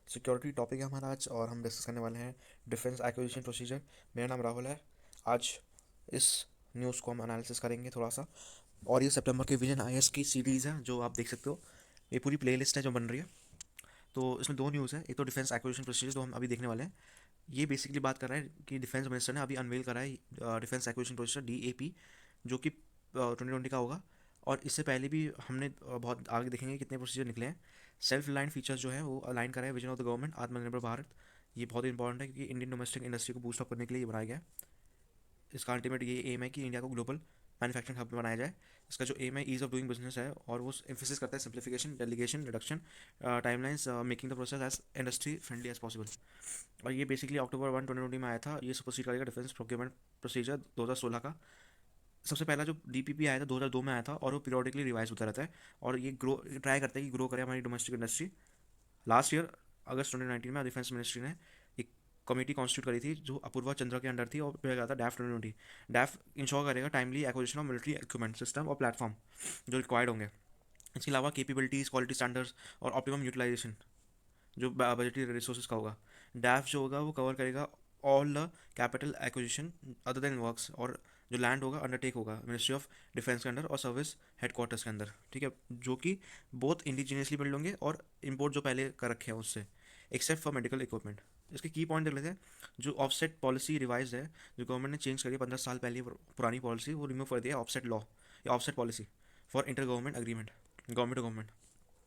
Security topic है हमारा आज और हम डिस्कस करने वाले हैं डिफेंस एक्विजिशन प्रोसीजर। मेरा नाम राहुल है। आज इस न्यूज़ को हम एनालिसिस करेंगे थोड़ा सा। और ये सितंबर के विजन आईएएस की सीरीज़ है जो आप देख सकते हो। ये पूरी प्लेलिस्ट है जो बन रही है। तो इसमें दो न्यूज़ है, एक तो डिफेंस एक्विजिशन प्रोसीजर जो हम अभी देखने वाले हैं। ये बेसिकली बात कर रहा है कि डिफेंस मिनिस्टर ने अभी अनवेल करा है डिफेंस एक्विजिशन प्रोसीजर डीएपी, जो कि 2020 का होगा। और इससे पहले भी हमने बहुत आगे देखेंगे कितने प्रोसीजर निकले हैं। सेल्फ रिलायंट फीचर्स जो है वो अलाइन करा है विजन ऑफ द गवर्नमेंट आत्मनिर्भर भारत। ये बहुत इंपॉर्टेंट है क्योंकि इंडियन डोमेस्टिक इंडस्ट्री को बूस्ट अप करने के लिए ये बनाया गया है। इसका अल्टीमेट ये एम है कि इंडिया को ग्लोबल मैन्युफैक्चरिंग हब बनाया जाए। इसका जो एम है ईज ऑफ डूइंग बिजनेस है और वो एम्फेसिस करता है simplification, delegation, reduction, timelines, making the process as industry friendly as possible. और ये बेसिकली अक्टूबर 1 2020 में आया था। ये सुपरसीड करेगा डिफेंस प्रोक्योरमेंट प्रोसीजर 2016 का। सबसे पहला जो डीपीपी आया था 2002 में आया था और वो पीरियोडिकली रिवाइज होता रहता है। और ये ग्रो ट्राई करता है कि ग्रो करे हमारी डोमेस्टिक इंडस्ट्री। लास्ट ईयर अगस्त 2019 में डिफेंस मिनिस्ट्री ने एक कमेटी कॉन्स्टिट्यूट करी थी जो अपूर्वा चंद्रा के अंडर थी और फिर गया था डैफ 2020। डैफ इंश्योर करेगा timely acquisition of military equipment system और प्लेटफॉर्म जो रिक्वायर्ड होंगे। इसके अलावा केपेबिलिटीज़, क्वालिटी स्टैंडर्ड्स और ऑप्टिमम यूटिलाइजेशन जो बजटरी रिसोर्सेज का होगा। डैफ जो होगा वो कवर करेगा all the capital acquisition other than works, और जो लैंड होगा अंडरटेक होगा मिनिस्ट्री ऑफ डिफेंस के अंडर और सर्विस हेडक्वार्टर्स के अंदर, ठीक है, जो कि बहुत इंडिजीनियसली बिल्ड होंगे और इम्पोर्ट जो पहले कर रखे हैं उससे, एक्सेप्ट फॉर मेडिकल इक्विपमेंट। इसके की पॉइंट देख लेते हैं। जो ऑफसेट पॉलिसी रिवाइज है, जो गवर्नमेंट ने चेंज करी है 15 साल पहले पुरानी पॉलिसी, वो रिमूव कर दिया ऑफसेट लॉ या offset policy for inter government agreement. Government to government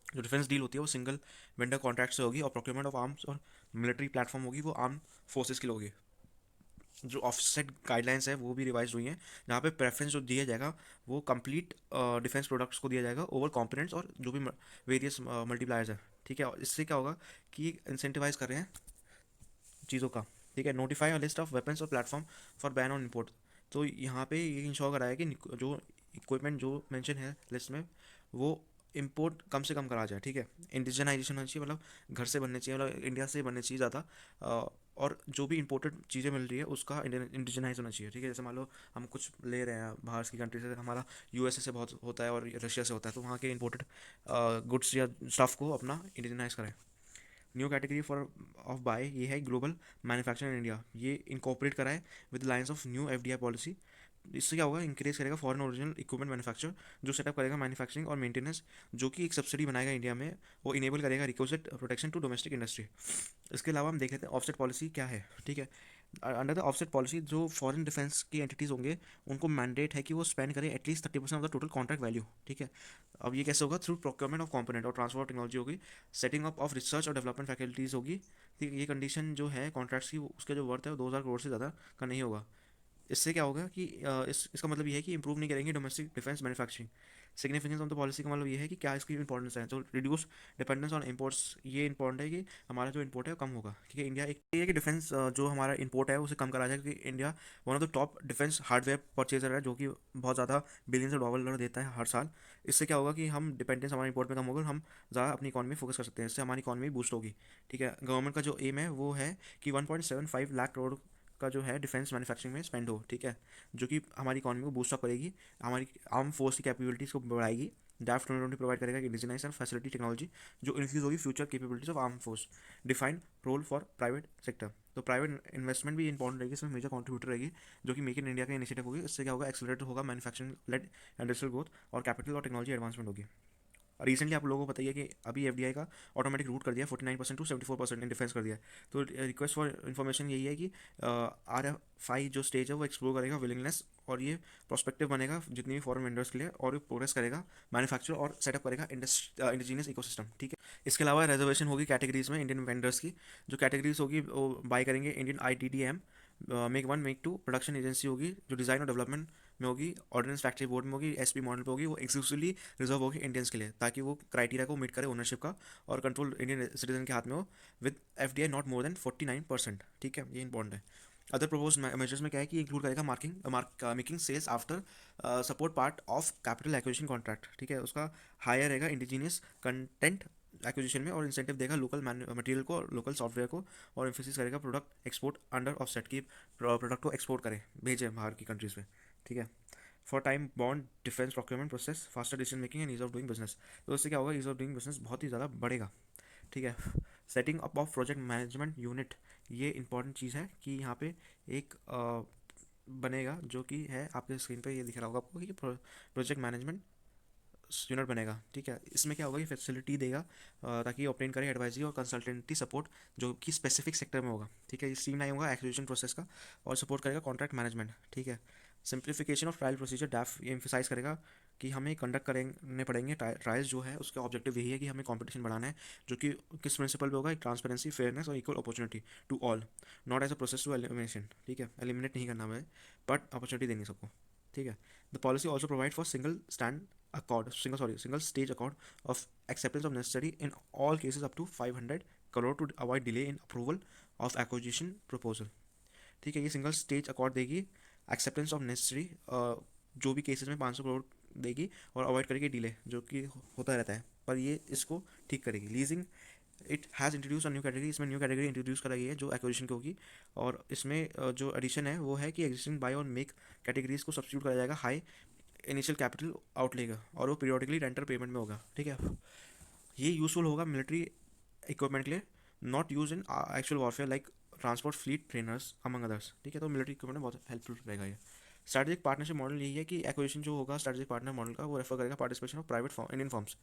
जो डिफेंस डील होती है वो सिंगल वेंडर कॉन्ट्रैक्ट से होगी और प्रोक्योरमेंट ऑफ आर्म्स और मिलिट्री प्लेटफॉर्म होगी वो आर्म फोर्सेस की होगी। जो ऑफसेट गाइडलाइंस है वो भी रिवाइज हुई हैं, जहाँ पे प्रेफरेंस जो दिया जाएगा वो कंप्लीट डिफेंस प्रोडक्ट्स को दिया जाएगा ओवर कंपोनेंट्स और जो भी वेरियस मल्टीप्लायर्स है, ठीक है। और इससे क्या होगा कि इंसेंटिवाइज कर रहे हैं चीज़ों का, ठीक है। Notify a list of weapons और platform for ban on import. तो यहाँ पे ये इंश्योर कराया कि जो इक्विपमेंट जो मेंशन है लिस्ट में वो इम्पोर्ट कम से कम करा जाए, ठीक है। इंडिजनाइजेशन होना चाहिए, मतलब घर से बनने चाहिए, मतलब इंडिया से बनने चाहिए ज़्यादा। और जो भी इंपोर्टेड चीज़ें मिल रही है उसका इंडिजनाइज होना चाहिए, ठीक है। जैसे मान लो हम कुछ ले रहे हैं बाहर की कंट्री से, हमारा यूएसए से बहुत होता है और रशिया से होता है, तो वहाँ के इंपोर्टेड गुड्स या स्टफ़ को अपना इंडिजनाइज करें। New category for of buy ये है ग्लोबल मैन्युफैक्चरिंग इन इंडिया, ये इनकॉपरेट करा है with lines of new FDI policy. इससे क्या होगा, इंक्रेज करेगा फॉरेन ओरिजिनल इक्विपमेंट मैन्युफैक्चर जो सेटअप करेगा मैन्युफैक्चरिंग और मेंटेनेंस, जो कि एक सब्सिडी बनाएगा इंडिया में। वो इनेबल करेगा requisite protection to domestic industry. इसके अलावा हम देख लेते हैं ऑफसेट पॉलिसी क्या है, ठीक है। अंडर द ऑफसेट पॉलिसी जो फॉरेन डिफेंस की एंटिटीज़ होंगे उनको मैंडेट है कि वो स्पेंड करें at least 30% of the total contract value, ठीक है। अब ये कैसे होगा, थ्रू प्रोक्योरमेंट ऑफ कंपोनेंट और ट्रांसफर टेक्नोलॉजी होगी, सेटिंग अप ऑफ रिसर्च और डेवलपमेंट फैकल्टीज होगी, ठीक है। ये कंडीशन जो है कॉन्ट्रैक्ट्स की उसका जो वर्थ है वो 2000 करोड़ से ज़्यादा का नहीं होगा। इससे क्या होगा कि इसका मतलब ये है कि इंप्रूव नहीं करेंगे domestic defence manufacturing. Significance of the policy का मतलब ये है कि क्या इसकी इंपॉर्टेंस है, तो रिड्यूस डिपेंडेंस ऑन इंपोर्ट्स। ये इंपॉर्टेंट है कि हमारा जो इंपोर्ट है वो कम होगा, ठीक है। इंडिया एक ये है कि डिफेंस जो हमारा इंपोर्ट है उसे कम करा जाए, क्योंकि India one of the top defence hardware purchaser है जो कि बहुत ज़्यादा बिलियंस ऑफ डॉलर देता है हर साल। इससे क्या होगा कि हम डिपेंडेंस हमारे इंपोर्ट में कम होगा और हम ज़्यादा अपनी इकॉनमी फोकस कर सकते हैं, इससे हमारी इकॉनमी बूस्ट होगी, ठीक है। गवर्नमेंट का जो एम है वो है कि 1.75 लाख करोड़ का जो है डिफेंस मैन्युफैक्चरिंग में स्पेंड हो, ठीक है, जो कि हमारी इकॉनमी को बूस्ट अप करेगी, हमारी आर्म फोर्स की कैपेबिलिटीज़ को बढ़ाएगी। डैफ 2020 प्रोवाइड करेगा इंडिजिनाइज एंड फैसिलिटी टेक्नोलॉजी जो इन्फ्यूज होगी future capabilities of arm force. Define role for private sector, तो प्राइवेट इन्वेस्टमेंट भी इंपॉर्टेंट रहेगी, इसमें मेजर कॉन्ट्रीब्यूटर रहेगी, जो कि मेक इन इंडिया का इनिशिएटिव होगी। इससे क्या होगा, एक्सेलरेट होगा मैन्युफैक्चरिंग लेड इंडस्ट्रियल ग्रोथ और कैपिटल और टेक्नोलॉजी एडवांसमेंट होगी। रिसेंटली आप लोगों को बताइए कि अभी एफडीआई का ऑटोमेटिक रूट कर दिया 49% टू 74% इन डिफेंस कर दिया। तो रिक्वेस्ट फॉर इन्फॉर्मेशन यही है कि RFI जो स्टेज है वो एक्सप्लोर करेगा विलिंगनेस, और ये प्रोस्पेक्टिव बनेगा जितनी भी फॉरेन वेंडर्स के लिए, और ये प्रोग्रेस करेगा मैन्युफैक्चर और सेटअप करेगा इंडिजीनियस इकोसिस्टम, ठीक है। इसके अलावा रिजर्वेशन होगी कैटेगरीज में इंडियन वेंडर्स की। जो कैटेगरीज होगी वो बाय करेंगे Indian ITDM, make 1 make 2 production agency होगी जो डिज़ाइन और डेवलपमेंट में होगी, ऑर्डिनेंस फैक्ट्री बोर्ड में होगी, SP मॉडल पे होगी, वो एक्सक्लूसिवली रिजर्व होगी इंडियंस के लिए, ताकि वो क्राइटेरिया को मीट करे ओनरशिप का, और कंट्रोल इंडियन सिटीजन के हाथ में हो, with FDI not more than 49%, ठीक है। ये इंपॉर्टेंट है। अदर प्रपोज मेजर्स में क्या है कि इंक्लूड करेगा making sales after support part of capital acquisition contract, ठीक है। उसका हायर रहेगा इंडिजीनियस कंटेंट एक्विजिशन में, और इंसेंटिव देगा लोकल मटेरियल को, लोकल सॉफ्टवेयर को, और एम्फेसिस करेगा प्रोडक्ट एक्सपोर्ट अंडर ऑफसेट की, प्रोडक्ट को एक्सपोर्ट करें, भेजें बाहर की कंट्रीज में, ठीक है। For time bond defence procurement process faster decision making and ease of doing business. तो इससे क्या होगा, ईज ऑफ डूइंग बिजनेस बहुत ही ज़्यादा बढ़ेगा, ठीक है। Setting up of project management unit, ये इंपॉर्टेंट चीज़ है कि यहाँ पे एक बनेगा जो कि है आपके स्क्रीन पे ये दिख रहा होगा आपको कि प्रोजेक्ट मैनेजमेंट यूनिट बनेगा। ठीक है, इसमें क्या होगा कि फैसिलिटी देगा ताकि ऑब्टेन करे एडवाइजरी और कंसल्टेंटी सपोर्ट जो कि स्पेसिफिक सेक्टर में होगा। ठीक है, ये स्ट्रीमलाइन होगा एक्विजिशन प्रोसेस का और सपोर्ट करेगा कॉन्ट्रैक्ट मैनेजमेंट। ठीक है, सिंप्लीफिकेशन ऑफ ट्रायल प्रोसीजर डैफ ये एम्फेसाइज करेगा कि हमें कंडक्ट करने पड़ेंगे ट्रायल्स जो है उसका ऑब्जेक्टिव यही है कि हमें कंपटीशन बढ़ाना है जो कि किस प्रिंसिपल पे होगा, एक ट्रांसपेरेंसी फेयरनेस और equal opportunity to all, not as a process to elimination. ठीक है, एलिमिनेट नहीं करना हमें बट अपॉर्चुनिटी देंगे सबको। ठीक है, the policy also provide for single stage accord of acceptance of necessary in all cases up to 500 crore to avoid delay in approval of acquisition proposal। ठीक है, ये सिंगल स्टेज अकॉर्ड देगी, acceptance of necessary जो भी cases में 500 करोड़ देगी और avoid करेगी डिले जो कि होता रहता है, पर ये इसको ठीक करेगी। Leasing it has introduce a new category, इसमें न्यू कैटेगरी इंट्रोड्यूस कराई है जो एक्विजिशन की होगी और इसमें जो एडिशन है वो है कि एग्जिस्टिंग बाय और मेक कैटेगरीज को सब्सिट्यूट करा जाएगा हाई इनिशियल कैपिटल आउटले का और वो पीरियोडिकली रेंटर पेमेंट में होगा। ठीक है, ये यूजफुल होगा मिलिट्री इक्विपमेंट के लिए, not use in actual warfare like transport fleet trainers among others. ठीक है, तो मिलिट्री इक्विपमेंट में बहुत हेल्पफुल रहेगा ये। स्ट्रेटेजिक पार्टनरशिप मॉडल यही है कि एक्विजिशन जो होगा स्ट्रेटेजिक पार्टनर मॉडल का वो रेफर करेगा participation of private Indian firms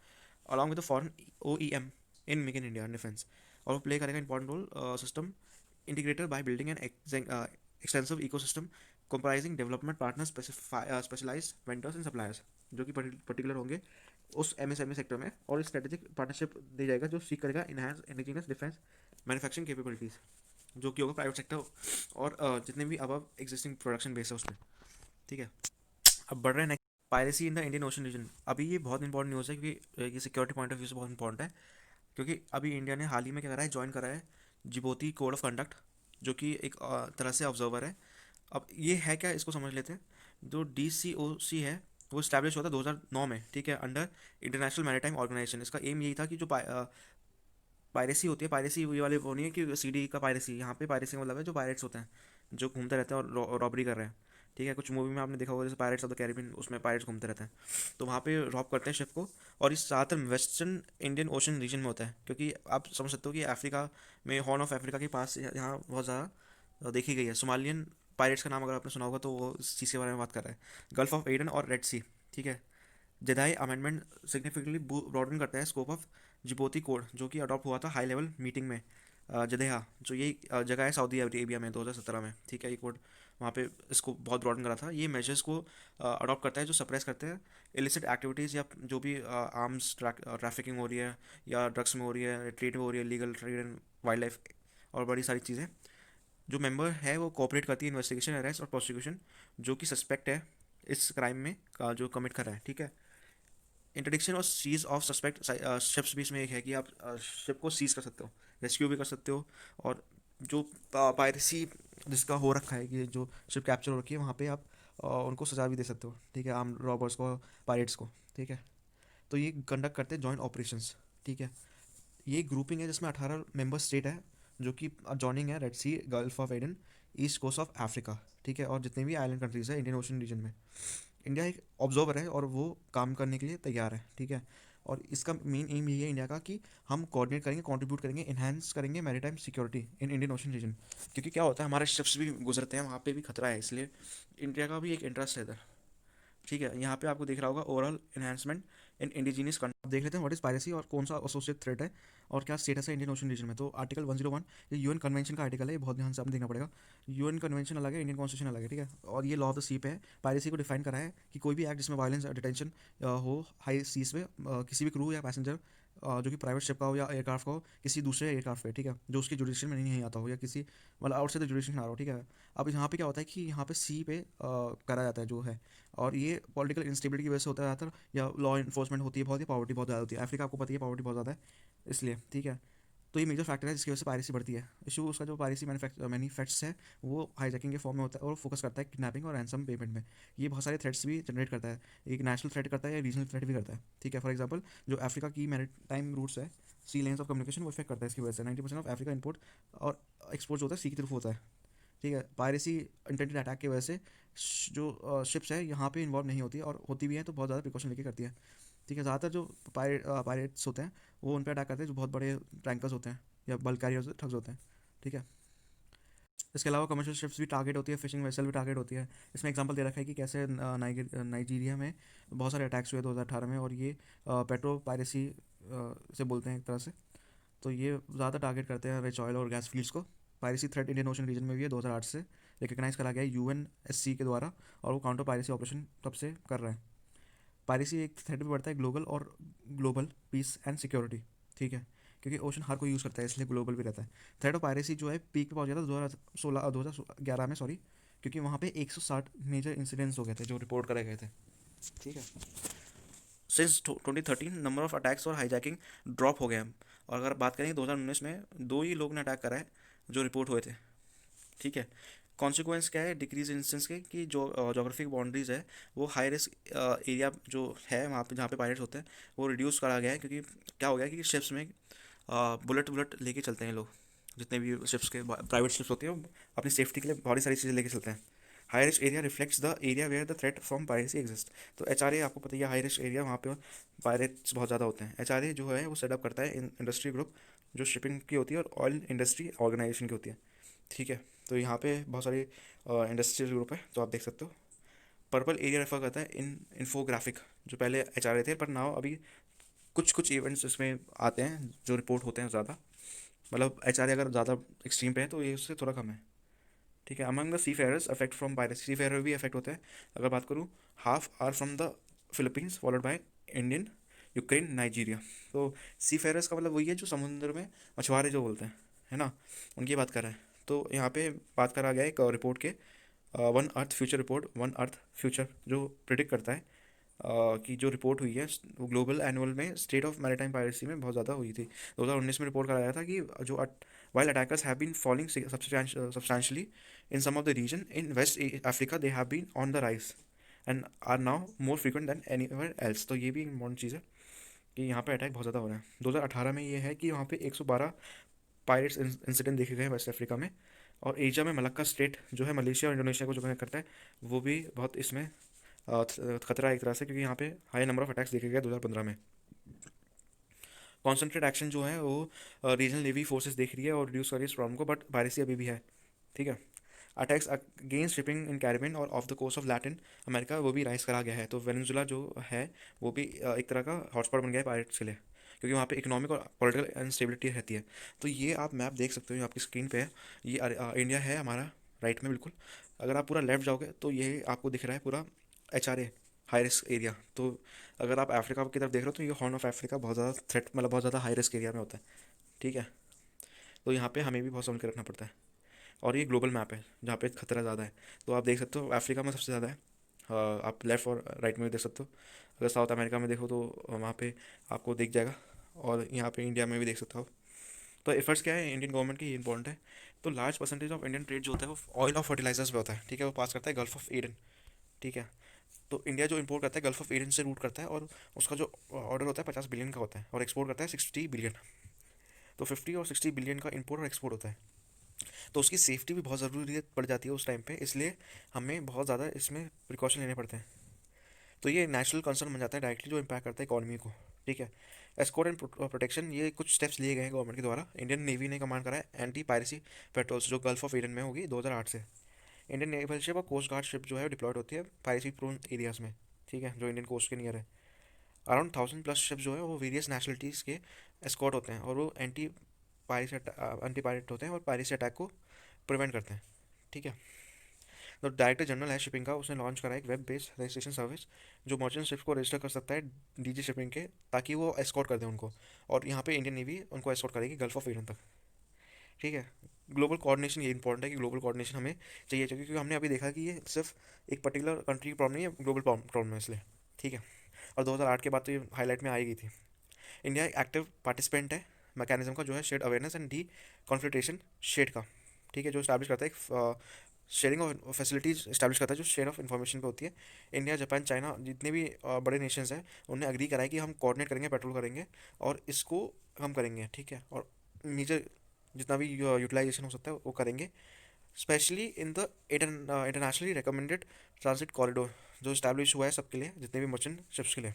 along with the foreign OEM in make in India defence, और वो प्ले करेगा important role system integrator by building an extensive ecosystem comprising development partners, specialized vendors and suppliers जो कि particular होंगे उस MSME sector में, और strategic partnership दी जाएगा जो सीख करेगा enhance indigenous defence manufacturing capabilities जो कि होगा प्राइवेट सेक्टर और जितने भी अब एग्जिस्टिंग प्रोडक्शन बेस है उसमें। ठीक है, अब बढ़ रहे हैं next, piracy in the Indian Ocean region. अभी ये बहुत इंपॉर्टेंट न्यूज़ है क्योंकि ये सिक्योरिटी पॉइंट ऑफ व्यू से बहुत इंपॉर्टेंट है, क्योंकि अभी इंडिया ने हाल ही में क्या करा है, ज्वाइन करा है जिबोती कोड ऑफ कंडक्ट जो कि एक तरह से ऑब्जर्वर है। अब ये है क्या, इसको समझ लेते हैं। जो DCOC है वो इस्टेब्लिश हुआ था 2009 में। ठीक है, अंडर इंटरनेशनल मैरीटाइम ऑर्गेनाइजेशन। इसका एम यही था कि जो पायरेसी होती है, पायरेसी ये वाले वो नहीं है कि CD का पायरेसी, यहाँ पे पायरेसी का मतलब है जो पायरेट्स होते हैं जो घूमते रहते हैं और रॉबरी कर रहे हैं। ठीक है, कुछ मूवी में आपने देखा होगा जैसे पायरेट्स ऑफ द कैरिबियन, उसमें पायरेट्स घूमते रहते हैं, तो वहाँ पे रॉब करते हैं शिप को। और इस ज़्यादातर वेस्टर्न इंडियन ओशन रीजन में होता है, क्योंकि आप समझ सकते हो कि अफ्रीका में, हॉर्न ऑफ अफ्रीका के पास यहाँ बहुत ज़्यादा देखी गई है। सोमालियन पायरेट्स का नाम अगर आपने सुना होगा तो वो इस चीज़ के बारे में बात कर रहा है। गल्फ ऑफ एडन और रेड सी। ठीक है, जदाई अमेंडमेंट सिग्निफिकेंटली ब्रॉडन करता है स्कोप ऑफ जिबोती कोड जो कि अडॉप्ट हुआ था हाई लेवल मीटिंग में जदेहा, जो ये जगह है सऊदी अरेबिया में 2017 में। ठीक है, ये कोड वहाँ पे इसको बहुत ब्रॉडन करा था। ये मेजर्स को अडॉप्ट करता है जो सप्रेस करते हैं इलिसिट एक्टिविटीज़ या जो भी आर्म्स ट्रैफिकिंग हो रही है या ड्रग्स में हो रही है, ट्रेड में हो रही है, legal trade and wild life और बड़ी सारी चीज़ें। जो मेंबर है वो कोऑपरेट करती है इन्वेस्टिगेशन, अरेस्ट और प्रोसिक्यूशन जो कि सस्पेक्ट है इस क्राइम में जो कमिट कर रहा है। ठीक है, इंटरडिक्शन और सीज ऑफ सस्पेक्ट शिप्स भी इसमें एक है कि आप शिप को सीज कर सकते हो, रेस्क्यू भी कर सकते हो, और जो पायरेसी जिसका हो रखा है कि जो शिप कैप्चर हो रखी है वहाँ पे आप उनको सजा भी दे सकते हो। ठीक है, आर्म रॉबर्स को, पायरेट्स को। ठीक है, तो ये कंडक्ट करते हैं जॉइंट ऑपरेशंस। ठीक है, ये ग्रुपिंग है जिसमें 18 मेंबर स्टेट है जो कि जॉइनिंग है Red Sea, Gulf of Aden, east coast of Africa. ठीक है, और जितने भी आइलैंड कंट्रीज है इंडियन ओशन रीजन में, इंडिया एक ऑब्जर्वर है और वो काम करने के लिए तैयार है। ठीक है, और इसका मेन एम यही है इंडिया का कि हम कोऑर्डिनेट करेंगे, कंट्रीब्यूट करेंगे, इन्हांस करेंगे maritime security in Indian Ocean region, क्योंकि क्या होता है हमारे शिप्स भी गुजरते हैं वहाँ पे भी खतरा है, इसलिए इंडिया का भी एक इंटरेस्ट है इधर। ठीक है, यहाँ पे आपको दिख रहा होगा ओवरऑल एनहांसमेंट इन इंडिजीनियस कंट्री। देख लेते हैं व्हाट इज पायरेसी और कौन सा एसोसिएट थ्रेट है और क्या स्टेटस है इंडियन ओशन रीजन में। तो आर्टिकल 101 ये यूएन कन्वेंशन का आर्टिकल है, ये बहुत ध्यान से आपने देखना पड़ेगा। यूएन कन्वेंशन अलग है, इंडियन कॉन्स्टिट्यूशन अलग है। ठीक है, और ये लॉ ऑफ द सी पे है। पायरेसी को डिफाइन करा है कि कोई भी एक्ट जिसमें वायलेंस डिटेंशन हो हाई सीज पे किसी भी क्रू या पैसेंजर जो कि प्राइवेट शिप का हो या एयरक्राफ्ट का हो किसी दूसरे एयरक्राफ्ट पे, ठीक है, जो उसके जुडिशन में नहीं आता हो या किसी मतलब आउटसाइड द जुडिशन आ रहा हो। ठीक है, अब यहाँ पे क्या होता है कि यहाँ पे सी पे करा जाता है जो है, और ये पॉलिटिकल इंस्टेबिलिटी की वजह से होता है ज़्यादातर, या लॉ इन्फोर्समेंट होती है बहुत, ही पॉवर्टी बहुत ज़्यादा होती है। अफ्रीका आपको पता ही है पॉवर्टी बहुत ज़्यादा है, इसलिए। ठीक है, तो ये मेजर फैक्टर है जिसकी वजह से पायरेसी बढ़ती है। इशू उसका जो पायरेसी मैन्युफैक्चर्स है वो हाईजैकिंग के फॉर्म में होता है और फोकस करता है किडनैपिंग और रैंसम पेमेंट में। ये बहुत सारे थ्रेट्स भी जनरेट करता है, एक नेशनल थ्रेट करता है या रीजनल थ्रेट भी करता है। ठीक है, फॉर एग्जाम्पल जो अफ्रीका की मैरीटाइम रूट्स है, सी लेन्स ऑफ कम्युनिकेशन, वो इफेक्ट करता है इसकी वजह से। 90% ऑफ अफ्रीका इंपोर्ट और एक्सपोर्ट जो होता है सी की तरफ होता है। ठीक है, पायरेसी इंटेंटेड अटैक की वजह से जो शिप्स है यहाँ पे इन्वॉल्व नहीं होती है, और होती भी है तो बहुत ज़्यादा प्रिकॉशन लेके करती है। ठीक है, ज़्यादातर जो पायरेट्स होते हैं वो उन पर अटैक करते हैं जो बहुत बड़े टैंकर्स होते हैं, या बल्क कैरियर्स ठग्स होते हैं, ठीक है। इसके अलावा कमर्शियल शिप्स भी टारगेट होती है, फिशिंग वेसल भी टारगेट होती है। इसमें एग्जांपल दे रखा है कि कैसे नाइजीरिया में बहुत सारे अटैक्स हुए 2018 में, और ये पेट्रो पायरेसी से बोलते हैं एक तरह से। तो ये ज़्यादा टारगेट करते हैं रिच ऑयल और गैस फील्ड्स को। Piracy threat Indian Ocean region में भी है, 2008 से रिकग्नाइज करा गया है यूएनएससी के द्वारा, और वो काउंटर पायरेसी ऑपरेशन तब से कर रहे हैं। पायरेसी एक थ्रेट भी बढ़ता है ग्लोबल पीस एंड सिक्योरिटी, ठीक है, क्योंकि ओशन हर कोई यूज़ करता है, इसलिए ग्लोबल भी रहता है। थ्रेट ऑफ पायरेसी जो है पीक पे पहुंच गया था 2011 में, सॉरी, क्योंकि वहाँ पे 160 मेजर इंसिडेंट्स हो गए थे जो रिपोर्ट करे गए थे, ठीक है। सिंस 2013 नंबर ऑफ अटैक्स और हाईजैकिंग ड्रॉप हो गए हैं, और अगर बात करें 2019 में 2 ही लोग ने अटैक करा है जो रिपोर्ट हुए थे, ठीक है। कॉन्सिक्वेंस क्या है डिक्रीज इंस्टेंस के, कि जो जोग्राफिक बाउंड्रीज है वो हाई रिस्क एरिया जो है वहाँ पे जहाँ पे पायरेट्स होते हैं वो रिड्यूस करा गया है, क्योंकि क्या हो गया कि शिप्स में बुलेट बुलेट लेके चलते हैं लोग, जितने भी शिप्स के प्राइवेट शिप्स होती हैं वो अपनी सेफ्टी के लिए बहुत सारी चीज़ें लेके चलते हैं। High risk area reflects the area where the threat from piracy exist. तो एचआरए आपको पता ही है, हाई रिस्क एरिया वहाँ पे पायरेट्स बहुत ज़्यादा होते हैं। एचआरए जो है वो सेटअप करता है इंडस्ट्री ग्रुप जो शिपिंग की होती है और ऑयल इंडस्ट्री ऑर्गेनाइजेशन की होती है, ठीक है। तो यहाँ पे बहुत सारी इंडस्ट्रियल ग्रुप है, तो आप देख सकते हो। पर्पल एरिया रेफर करता है इन्फोग्राफिक, जो पहले एचआरए थे पर नाउ अभी कुछ कुछ इवेंट्स इसमें आते हैं जो रिपोर्ट होते हैं ज़्यादा, मतलब एचआरए अगर ज़्यादा एक्सट्रीम पे है तो ये उससे थोड़ा कम है, ठीक है। Among the seafarers affect from piracy, seafarer भी अफेक्ट होते हैं। अगर बात करूँ, half are from the Philippines followed by Indian, Ukraine, Nigeria. तो सी फेयरर्स का मतलब वही है जो समुद्र में मछुआरे जो बोलते हैं, है ना, उनकी बात कर रहे हैं। तो यहाँ पे बात करा गया है एक रिपोर्ट के, one earth future report, one earth future जो प्रिडिक्ट करता है कि जो रिपोर्ट हुई है वो ग्लोबल एनुअल में स्टेट ऑफ मैरीटाइम पायरेसी में बहुत ज़्यादा हुई थी। 2019 में रिपोर्ट कराया था कि जो while attackers have been falling substantially in some of the region in West Africa, they have been on the rise and are now more frequent than anywhere else. तो ये भी इम्पॉर्टेंट चीज़ है कि यहाँ पे अटैक बहुत ज़्यादा हो रहा है। 2018 में ये है कि वहाँ पे 112 पायरेट्स इंसिडेंट देखे गए वेस्ट अफ्रीका में, और एशिया में मलक्का स्टेट जो है मलेशिया और इंडोनेशिया को जो कनेक्ट करता है वो भी बहुत इसमें खतरा है एक तरह से, क्योंकि यहाँ पे हाई नंबर ऑफ अटैक्स देखे गए 2015 में। कॉन्सेंट्रेट एक्शन जो है वो रीजनल नेवी फोर्सेस देख रही है और रिड्यूस कर रही है इस प्रॉब्लम को, बट पायरेसी अभी भी है, ठीक है। Attacks against shipping in Caribbean और off the coast of Latin America वो भी राइज करा गया है। तो वेनेजुला जो है वो भी एक तरह का हॉटस्पॉट बन गया है पायरेट्स के लिए, क्योंकि वहाँ पे इकोनॉमिक और पॉलिटिकल अनस्टेबिलिटी रहती है। तो ये आप मैप देख सकते हो, ये आपकी स्क्रीन पे है, ये इंडिया है हमारा राइट में बिल्कुल। अगर आप पूरा लेफ्ट जाओगे तो ये आपको दिख रहा है पूरा एचआरए हाई रिस्क एरिया। तो अगर आप अफ्रीका की तरफ देख रहे हो तो ये हॉर्न ऑफ अफ्रीका बहुत ज़्यादा थ्रेट, मतलब बहुत ज़्यादा हाई रिस्क एरिया में होता है, ठीक है। तो यहाँ पे हमें भी बहुत समझ के रखना पड़ता है। और ये ग्लोबल मैप है जहाँ पे खतरा ज़्यादा है, तो आप देख सकते हो अफ्रीका में सबसे ज़्यादा है। आप लेफ़्ट और राइट में भी देख सकते हो। अगर साउथ अमेरिका में देखो तो वहाँ पे आपको दिख जाएगा, और यहाँ पे इंडिया में भी देख सकते हो। तो एफर्ट्स क्या है इंडियन गवर्नमेंट की, ये इंपॉर्टेंट है। तो large percentage of Indian trade जो होता है वो ऑयल और फर्टिलाइजर्स पे होता है, ठीक है, वो पास करता है गल्फ ऑफ एडन, ठीक है। तो इंडिया जो इंपोर्ट करता है गल्फ ऑफ एडन से रूट करता है, और उसका जो ऑर्डर होता है 50 बिलियन का होता है, और एक्सपोर्ट करता है 60 बिलियन। तो 50 और 60 बिलियन का इंपोर्ट और एक्सपोर्ट होता है। तो उसकी सेफ्टी भी बहुत ज़रूरी पड़ जाती है उस टाइम पे, इसलिए हमें बहुत ज़्यादा इसमें प्रिकॉशन लेने पड़ते हैं। तो ये नेशनल कंसर्न बन जाता है डायरेक्टली, जो इम्पैक्ट करता है इकॉनमी को, ठीक है। एस्कॉर्ट एंड प्रोटेक्शन, ये कुछ स्टेप्स लिए गए हैं गवर्नमेंट के द्वारा। इंडियन नेवी ने कमांड करा है एंटी पायरेसी पेट्रोल्स, जो गल्फ ऑफ एडन में होगी 2008 से। इंडियन नेवल शिप और कोस्ट गार्ड शिप जो है डिप्लॉयड होती है पायरेसी प्रोन एरियाज में, ठीक है, जो इंडियन कोस्ट के नियर है। अराउंड 1000+ शिप जो है वो वेरियस नेशनलिटीज़ के एस्कॉर्ट होते हैं, और वो एंटी पायरेट होते हैं और पायरेसी अटैक को प्रिवेंट करते हैं, ठीक है। तो डायरेक्टर जनरल है शिपिंग का, उसने लॉन्च करा एक वेब बेस्ड रजिस्ट्रेशन सर्विस जो मर्चेंट शिप को रजिस्टर कर सकता है डीजी शिपिंग के, ताकि वो एस्कॉर्ट कर दें उनको, और यहाँ पे इंडियन नेवी उनको एस्कॉर्ट करेगी गल्फ ऑफ एडन तक, ठीक है। ग्लोबल कोऑर्डिनेशन ये इंपॉर्टेंट है कि ग्लोबल कोऑर्डिनेशन हमें चाहिए, क्योंकि हमने अभी देखा कि ये सिर्फ एक पर्टिकुलर कंट्री की प्रॉब्लम नहीं है, ग्लोबल प्रॉब्लम है इसलिए, ठीक है। और 2008 के बाद तो ये हाईलाइट में आई गई थी। इंडिया एक एक्टिव पार्टिसिपेंट है मैकेनिज्म का, जो है shade awareness and deconfliction shade का, ठीक है, जो स्टैब्लिश करता है एक शेयरिंग ऑफ फैसिलिटीज इस्टेब्लिश करता है जो शेयर ऑफ इन्फॉर्मेशन पे होती है। इंडिया, जापान, चाइना, जितने भी बड़े नेशंस हैं उन्होंने अग्री करा है कि हम कोऑर्डिनेट करेंगे, पेट्रोल करेंगे, और इसको हम करेंगे, ठीक है। और मेजर जितना भी यूटिलाइजेशन हो सकता है वो करेंगे, specially in the internationally recommended transit corridor जो इस्टेब्लिश हुआ है सबके लिए, जितने भी मर्चेंट शिप्स के लिए।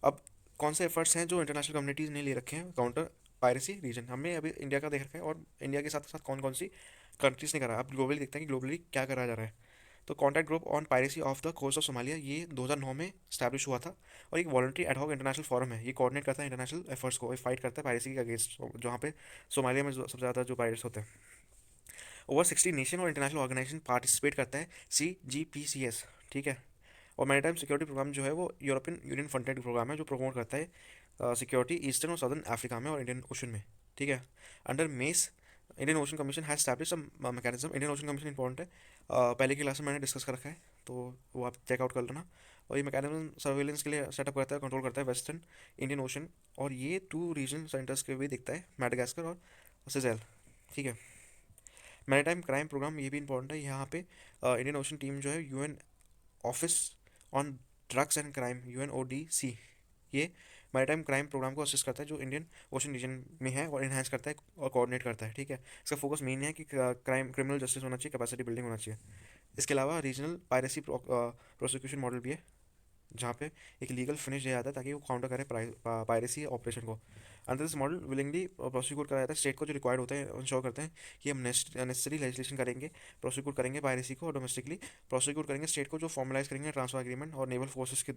अब कौन से एफर्ट्स हैं जो इंटरनेशनल कम्युनिटीज़ ने ले रखे हैं काउंटर पायरेसी रीजन हमने अभी इंडिया का देख रखा है, और इंडिया के साथ साथ कौन कौन सी कंट्रीज ने करा है। अब ग्लोबली देखते हैं कि ग्लोबली क्या करा जा रहा है। तो contact group on piracy off the coast of Somalia, ये 2009 में स्टैब्लिश हुआ था, और एक वॉलंटरी एडहॉक इंटरनेशनल फोरम है। ये कोऑर्डिनेट करता है इंटरनेशनल एफर्ट्स को, फाइट करता है पायरेसी के अगेंस्ट, जहाँ पे सोमालिया में सबसे ज़्यादा जो पायरेट्स होते हैं। ओवर 60 नेशन और इंटरनेशनल ऑर्गेनाइजेशन पार्टिसिपेट करता है CGPCS, ठीक है। और मैरीटाइम सिक्योरिटी प्रोग्राम जो है वो यूरोपियन यूनियन फंडेड प्रोग्राम है, जो प्रमोट करता है सिक्योरिटी ईस्टर्न और सदर्न अफ्रीका में और इंडियन ओशन में, ठीक है। Under mess Indian ocean commission has establish mechanism. Indian ocean commission important है, पहले की क्लास में मैंने डिस्कस कर रखा है, तो वो आप चेकआउट कर लेना। और ये मैकेनिज्म सर्वेलेंस के लिए सेटअप करता है, कंट्रोल करता है वेस्टर्न इंडियन ओशन, और ये 2 रीजनल सेंटर्स के भी दिखता है, मैडागास्कर और सिजेल, ठीक है। मैरीटाइम क्राइम प्रोग्राम ये भी इंपॉर्टेंट है, यहाँ पे इंडियन ओशन टीम जो है UN office on drugs and crime UNODC, ये मैरीटाइम क्राइम प्रोग्राम को असिस्ट करता है जो इंडियन ओशन रीजन में है, और इन्हांस करता है और कोऑर्डिनेट करता है, ठीक है। इसका फोकस मेन है कि क्राइम क्रिमिनल जस्टिस होना चाहिए, कैपेसिटी बिल्डिंग होना चाहिए। इसके अलावा रीजनल पायरेसी प्रोसिक्यूशन मॉडल भी है, जहाँ पे एक लीगल फिनिश दिया जाता है ताकि वो काउंटर करे पायरेसी ऑपरेशन को। Under this model willingly prosecute करा जाता है, स्टेट को जो रिक्वायर्ड होता है इंश्योर करते हैं कि हम नेसेसरी लेजिस्लेशन करेंगे, प्रोसिक्यूट करेंगे पायरेसी को, और डोमेस्टिकली प्रोसिक्यूट करेंगे स्टेट को, जो फॉर्मलाइज करेंगे ट्रांसफर एग्रीमेंट, और नेवल फोर्सेस के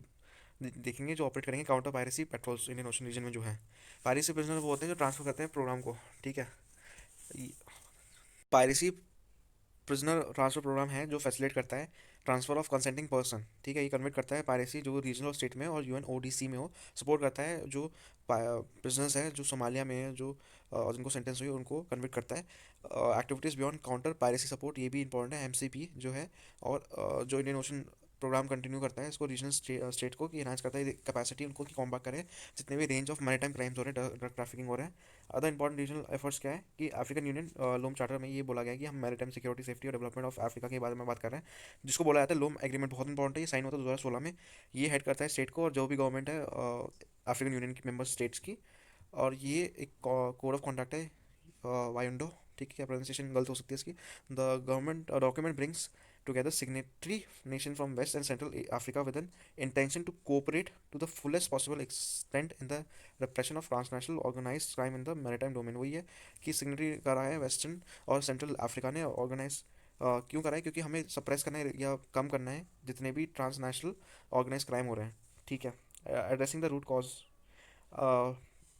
देखेंगे जो ऑपरेट करेंगे counter piracy patrols Indian Ocean region में जो है। पायरेसी प्रिजनर वो होते हैं जो ट्रांसफर करते हैं प्रोग्राम को, ठीक है। पायरेसी प्रिजनर ट्रांसफर प्रोग्राम है जो फैसिलिटेट करता है ट्रांसफर ऑफ कंसेंटिंग पर्सन, ठीक है। ये कन्वर्ट करता है पायरेसी जो रीजनल स्टेट में और UNODC में हो, सपोर्ट करता है जो प्रिजनर्स हैं जो सोमालिया में है, जो जिनको सेंटेंस हुई उनको कन्वर्ट करता है। Activities beyond counter piracy support, ये भी इंपॉर्टेंट है, MCP जो है। और जो इंडियन ओशन प्रोग्राम कंटिन्यू करता है इसको रीजनल स्टेट को, कि इन्हांस करता है कैपेसिटी उनको कि कॉम्बैट करें जितने भी रेंज ऑफ मैरीटाइम क्राइम्स हो रहे हैं, ड्रग ट्रैफिकिंग हो रहा है। अदर इंपॉर्टेंट रीजनल एफर्ट्स क्या है कि अफ्रीकन यूनियन लोम चार्टर में ये बोला गया है कि हम मैरीटाइम सिक्योरिटी सेफ्टी और डेवलपमेंट ऑफ अफ्रीका के बारे में बात कर रहे हैं, जिसको बोला जाता है लोम एग्रीमेंट। बहुत इंपॉर्टेंट है, ये साइन होता है 2016 में। ये हेड करता है स्टेट को और जो भी गवर्नमेंट है अफ्रीकन यूनियन की मेंबर स्टेट्स की। और ये एक कोड ऑफ कॉन्डक्ट है, वायुंडो, ठीक है, प्रोनाउंसिएशन गलत हो सकती है इसकी। The government document brings together signatory nation from West and Central Africa with an intention to cooperate to the fullest possible extent in the repression of transnational organized crime in the maritime domain। वही है कि signatory करा है western और central Africa ने, organise क्यों करा है, क्योंकि हमें सप्रेस करना है या कम करना है जितने भी ट्रांसनेशनल ऑर्गेनाइज क्राइम हो रहे हैं, ठीक है। एड्रेसिंग द रूट कॉज,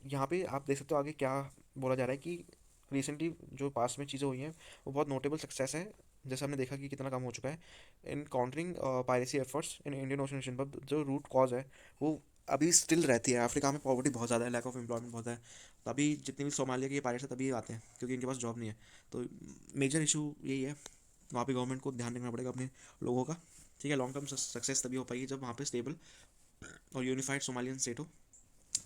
यहाँ पे आप देख सकते हो आगे क्या बोला जा रहा है कि रिसेंटली जो पास में चीज़ें हुई हैं वो बहुत नोटेबल सक्सेस है, जैसे हमने देखा कि कितना काम हो चुका है in countering piracy efforts in Indian Ocean region. पर जो रूट कॉज है वो अभी स्टिल रहती है। अफ्रीका में पॉवर्टी बहुत ज़्यादा है, लैक ऑफ एम्प्लॉयमेंट बहुत है, तभी जितने भी सोमालिया के पायरेट्स हैं तभी आते हैं क्योंकि इनके पास जॉब नहीं है। तो मेजर इशू यही है, वहाँ पे गवर्नमेंट को ध्यान रखना पड़ेगा अपने लोगों का, ठीक है। लॉन्ग टर्म सक्सेस तभी हो पाएगी जब वहाँ पे स्टेबल और यूनिफाइड सोमालियन स्टेट हो।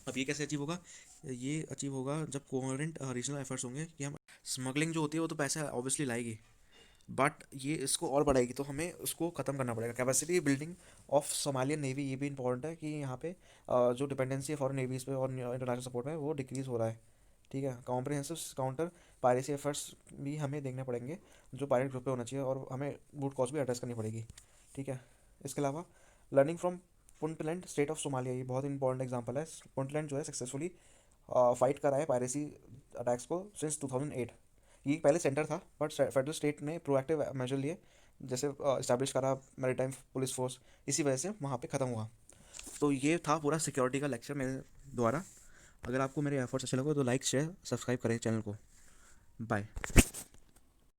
अब ये कैसे अचीव होगा, ये अचीव होगा जब कोहेरेंट रीजनल एफर्ट्स होंगे कि हम स्मगलिंग जो होती है वो तो पैसा ऑब्वियसली लाएगी, बट ये इसको और बढ़ाएगी, तो हमें उसको ख़त्म करना पड़ेगा। Capacity building of Somalian navy, ये भी इंपॉर्टेंट है कि यहाँ पे जो डिपेंडेंसी है फॉरेन नेवीज पे और इंटरनेशनल सपोर्ट में वो डिक्रीज़ हो रहा है, ठीक है। कॉम्प्रिहेंसिव काउंटर पायरेसी एफर्ट्स भी हमें देखने पड़ेंगे जो पायरेट ग्रुप पे होना चाहिए, और हमें रूट कॉज भी एड्रेस करनी पड़ेगी, ठीक है। इसके अलावा learning from Puntland state of Somalia, ये बहुत इंपॉर्टेंट एग्जाम्पल है। पुंटलैंड जो है सक्सेसफुली फाइट करा है पायरेसी अटैक्स को सिंस 2008। ये पहले सेंटर था बट फेडरल स्टेट ने प्रोएक्टिव मेजर लिए, जैसे इस्टेब्लिश करा मैरीटाइम पुलिस फोर्स, इसी वजह से वहाँ पे ख़त्म हुआ। तो ये था पूरा सिक्योरिटी का लेक्चर मेरे द्वारा। अगर आपको मेरे एफर्ट्स अच्छे लगे तो लाइक शेयर सब्सक्राइब करें चैनल को। बाय।